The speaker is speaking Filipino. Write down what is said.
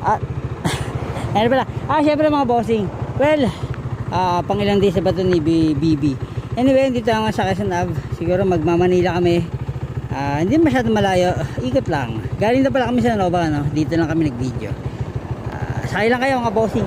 At ano pala? Syempre mga bossing. Well, pang ilang days na ba ito ni BB? Anyway, dito naman sa Quezon Ave. Siguro magmamanila kami. Hindi masyadong malayo. Ikot lang. Galing na pala kami sa Nova, no? Dito lang kami nag-video. Sakay lang kayo mga bossing.